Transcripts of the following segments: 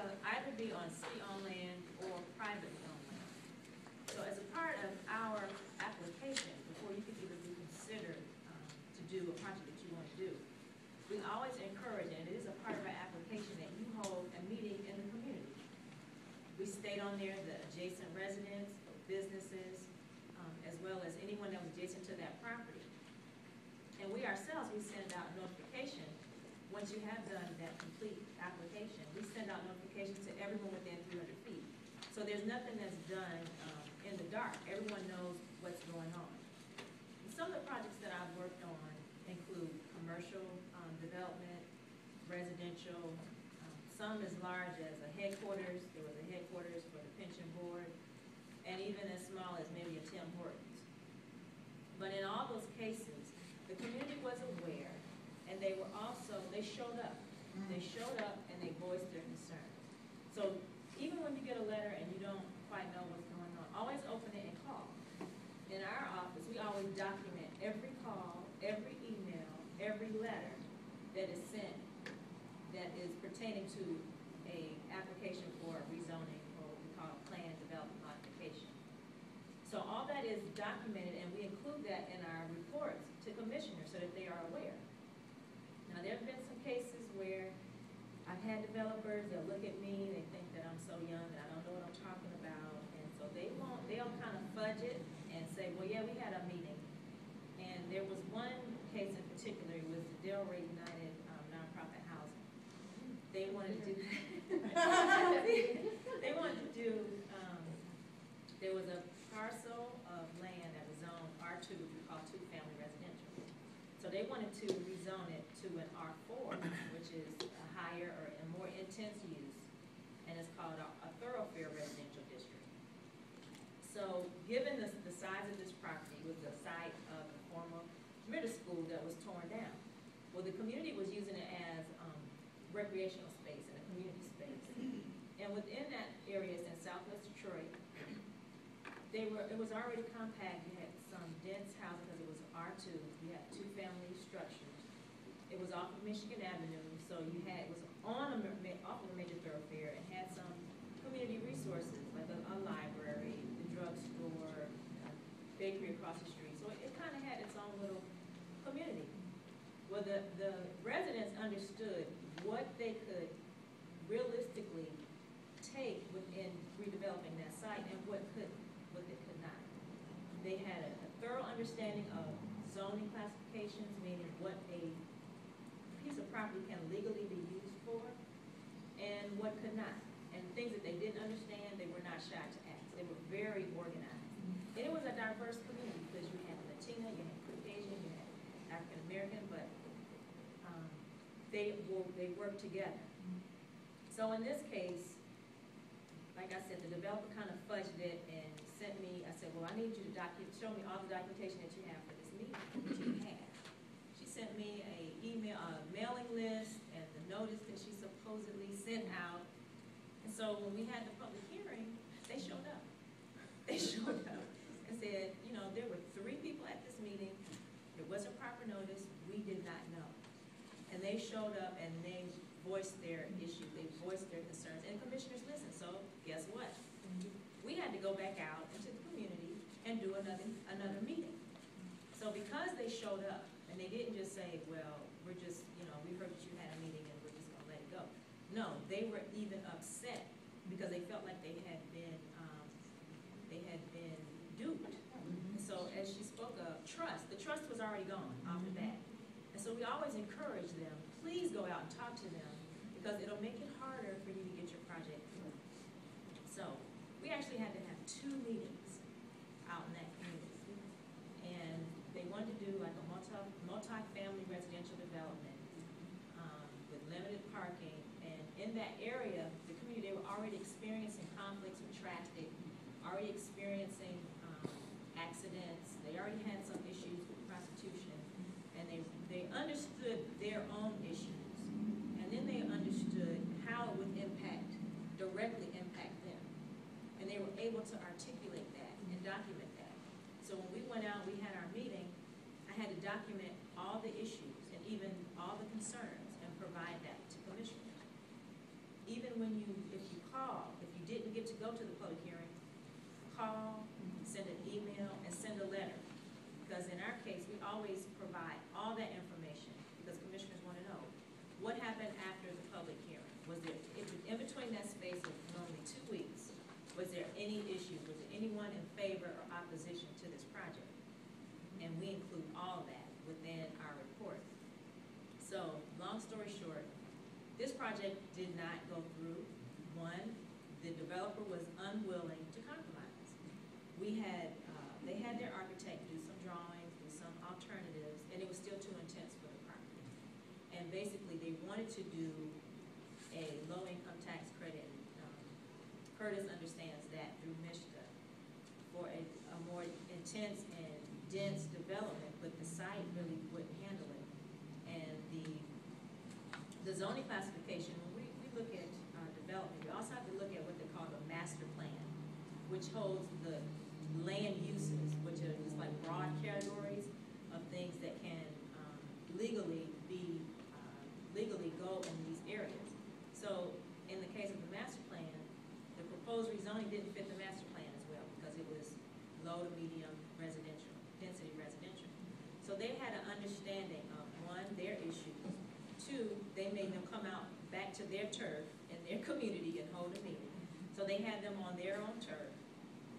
They'll either be on city-owned land or privately owned land. So as a part of our application, before you can even be considered to do a project that you want to do, we always encourage, and it is a part of our application, that you hold a meeting in the community. We state on there the adjacent residents, businesses, as well as anyone that was adjacent to that property. And we ourselves, we send out notification. Once you have done that complete application, we send out notifications to everyone within 300 feet. So there's nothing that's done in the dark. Everyone knows what's going on. And some of the projects that I've worked on include commercial development, residential, some as large as a headquarters. There was a headquarters for the pension board, and even as small as maybe a Tim Hortons. But in all those cases, the community was aware, and they were also, they showed up. They showed up and they voiced their concerns. So even when you get a letter and you don't quite know what's going on, always open it and call. In our office, we always document every call, every email, every letter that is sent that is pertaining to a application for rezoning, or what we call plan development modification. So all that is documented, and we include that in our reports to commissioners so that they are aware. Now, there have been some cases where I've had developers that look at me, they think that I'm so young that I don't know what I'm talking about, and so they'll kind of fudge it and say, well, yeah, we had a meeting. And there was one case in particular, it was the Delray United nonprofit housing. They wanted to do, they wanted to do, there was a parcel of land that was zoned R2, which we call two-family residential. So they wanted to rezone it to an R4, which is a higher or a more intense use, and it's called a thoroughfare residential district. So given the size of this property, it was the site of the former middle school that was torn down. Well, the community was using it as recreational space and a community space. And within that area, in Southwest Detroit, it was already compact. You had some dense housing because it was R2. You had two-family structures. It was off of Michigan Avenue, so it was off of a major thoroughfare, and had some community resources like a library, the drugstore, bakery across the street. So it kind of had its own little community. Well, the residents understood what they could realistically take within redeveloping that site and what they could not. They had a thorough understanding of zoning classifications, meaning what a piece of property can legally be used for and what could not. And things that they didn't understand, they were not shy to ask. They were very organized. And it was a diverse community because you had Latina, you had Caucasian, you had African American, but they worked together. So in this case, like I said, the developer kind of fudged it and sent me, I said, well, I need you to show me all the documentation that you have for this meeting, that you have. She sent me a mailing list and the notice that she supposedly sent out. And so when we had the public hearing, they showed up. They showed up and said, you know, there were 3 people at this meeting. There wasn't proper notice. We did not know. And they showed up and they voiced their issues. They voiced their concerns. And commissioners listened. So guess what? We had to go back out into the community and do another meeting. So because they showed up and they didn't just say, well, we're just, you know, we heard that you had a meeting and we're just going to let it go. No, they were even upset because they felt like they had been duped. And so as she spoke of trust, the trust was already gone off the bat. And so we always encourage them, please go out and talk to them because it'll make it harder for you to get your project through. So we actually had to have 2 meetings out in that community. And they wanted to do like a multi-family residential development with limited parking. And in that area, the community, they were already experiencing conflicts with traffic, already experiencing accidents. They already had some issues with prostitution. And they understood their own issues. And then they understood how it would directly impact them. And they were able to articulate that and document that. So when we went out, we had our meeting, I had to document all the issues and even all the concerns and provide that to commissioners. Even if you call, if you didn't get to go to the public hearing, call, send an email, and send a letter. Because in our case, we always provide all that information, because commissioners want to know what happened after the public hearing. Was there, in between that space of normally 2 weeks, was there any issues? Was there anyone in favor or opposition to this project? And we include all that within our report. So, long story short, this project did not go through. One, the developer was unwilling to compromise. We had, they had their architect do some drawings, do some alternatives, and it was still too intense for the property. And basically, they wanted to do a low-income tax credit. Curtis understands that through MISHDA for a more intense and dense development, but the site really wouldn't handle it. And the zoning classification, when we look at development, we also have to look at what they call the master plan, which holds the land uses, which are just like broad categories of things that can legally go in these areas. So in the case of the master plan, the proposed rezoning didn't fit the master plan as well because it was low to medium residential, density residential. So they had an understanding of, one, their issues. Two, they made them come out back to their turf in their community and hold a meeting. So they had them on their own turf.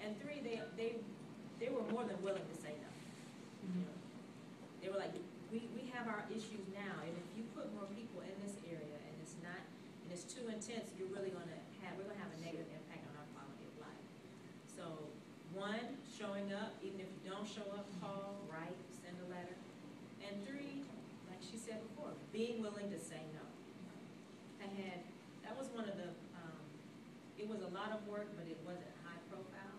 And three, they were more than willing to say no. You know, they were like, we have our issues now, and if you put more people in this area and it's too intense, we're gonna have a negative impact on our quality of life. So one, showing up, even if you don't show up, call, write, send a letter. And three, like she said before, being willing to say no. That was one of the, it was a lot of work, but it wasn't high profile.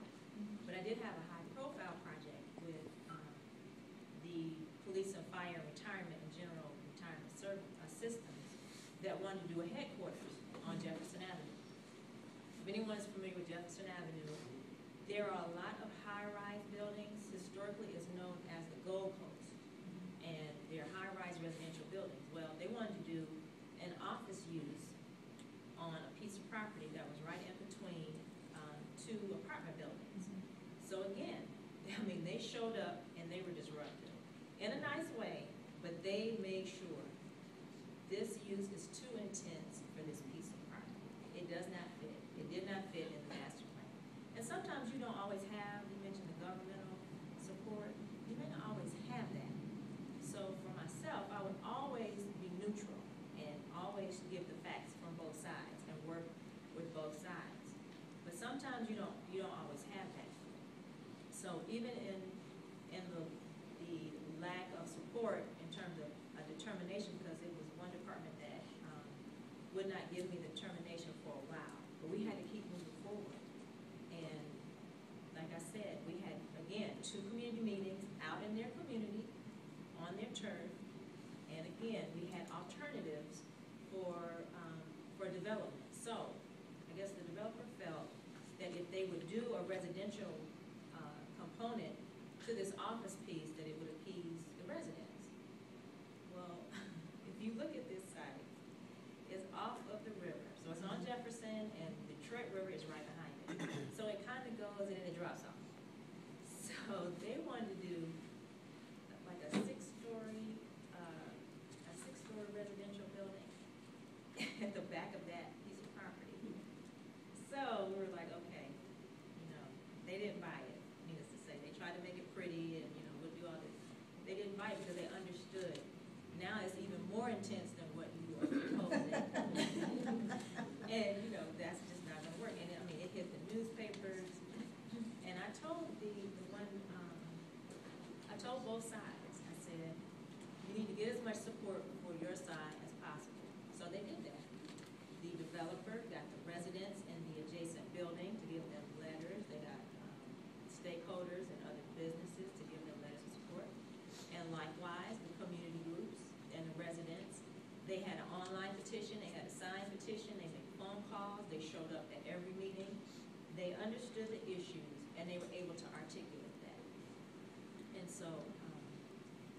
But I did have a high profile project with the Police and Fire Retirement and General Retirement Systems that wanted to do a headquarters on Jefferson Avenue. If anyone is familiar with Jefferson Avenue, there are a lot of high-rise buildings. Historically, it's known as the Gold Coast, and they're high-rise residential buildings. Well, they wanted to do an office use on a piece of property that was right in between two apartment buildings. So again, I mean, they showed up and they were disruptive in a nice way, but they made sure this use is too intense for this piece of property. It does not fit. It did not fit in the master plan. And sometimes you don't always have, you mentioned the governmental support, you may not always have that. So for myself, I would always be neutral and always give the facts from both sides and work with both sides. But sometimes you don't always have that. So even in the lack of support in terms of a determination, because it was one department that would not give me the determination for a while, but we had to keep moving forward. And like I said, we had, again, 2 community meetings out in their community, on their turf, and again, we had alternatives for development. So I guess the developer felt that if they would do a residential component to this office piece, that it would appease the residents. Well, if you look at this site, it's off of the river. So it's on Jefferson, and Detroit River is right behind it. So it kind of goes and then it drops off. So they wanted to do like a six-story residential building at the back of that piece of property. So we were like, okay, you know, they didn't buy it. Needless to say, they tried to make it pretty and, you know, we'll do all this. They didn't buy it because they understood. Now it's even more intense than what you are proposing. And, you know, that's just not going to work. And I mean, it hit the newspapers. And I told I told both sides. I said, you need to get as much support for your side as possible. So they did that. The developer got the residents in the adjacent building to give them letters. They got stakeholders and other businesses to give them letters of support. And likewise, the community groups and the residents, they had an online petition, they had a signed petition, they made phone calls, they showed up at every meeting. They understood the issues and they were able to articulate that. And so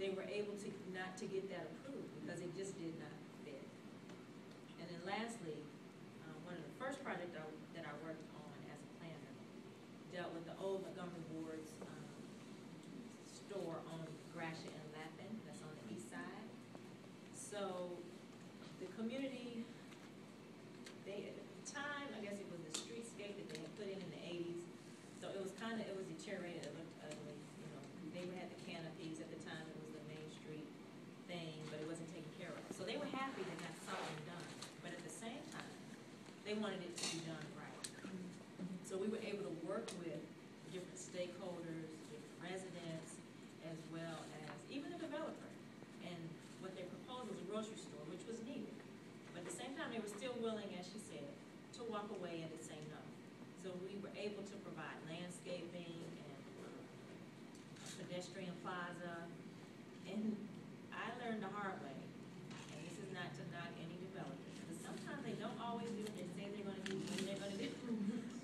they were able to not to get that approved because it just did not fit. And then lastly, one of the project that I worked on as a planner dealt with the old Montgomery Ward's store on Gratiot and Lappin, that's on the east side. So the community, at the time, I guess it was the streetscape that they had put in the 80s. So it was deteriorated, it looked ugly. You know, they had the canopies at the time, it was the Main Street thing, but it wasn't taken care of. So they were happy they got something done, but at the same time, they wanted it to be done right. So we were able to work with different stakeholders, different residents, as well as even the developer. And what they proposed was a grocery store, which was needed. But at the same time, they were still willing, as she said, to walk away and to say no. So we were able to provide landscaping and a pedestrian plaza. And I learned the hard way, and this is not to knock any developer, because sometimes they don't always do what they say they're going to do when they're going to do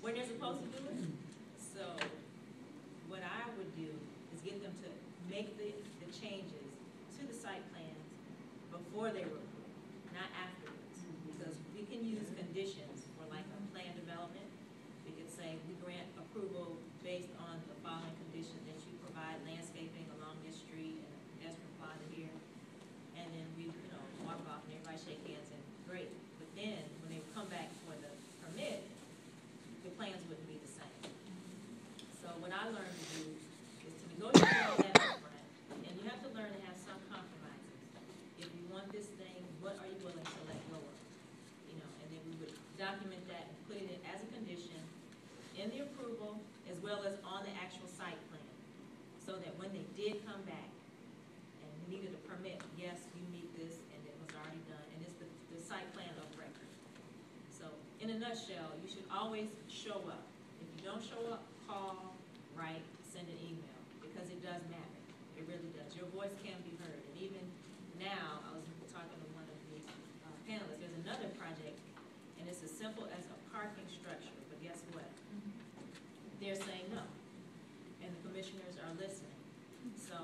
when they're supposed to do it. So what I would do is get them to make the changes to the site plans before they were approved, not afterwards. Because we can use conditions for like a plan development. We could say we grant approval based on the following conditions, that you provide landscaping along this street and a pedestrian plaza here. And then we, walk off and everybody shake hands and great. But then when they come back for the permit, the plans wouldn't be the same. So what I learned to do is to negotiate all that up front, and you have to learn to have some compromises. If you want this thing, what are you willing to let go of? And then we would document that and put it in as a condition in the approval, as well as on the actual site plan, so that when they did come back and needed a permit, yes, you meet this, and it was already done, and it's the site plan of record. So in a nutshell, you should always show up. If you don't show up, call, write, send an email, because it does matter. It really does. Your voice can be heard. And even now, I was talking to one of the panelists, there's another project, and it's as simple as a parking structure, but guess what? They're saying no, and the commissioners are listening. So,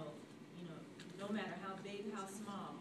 no matter how big, how small,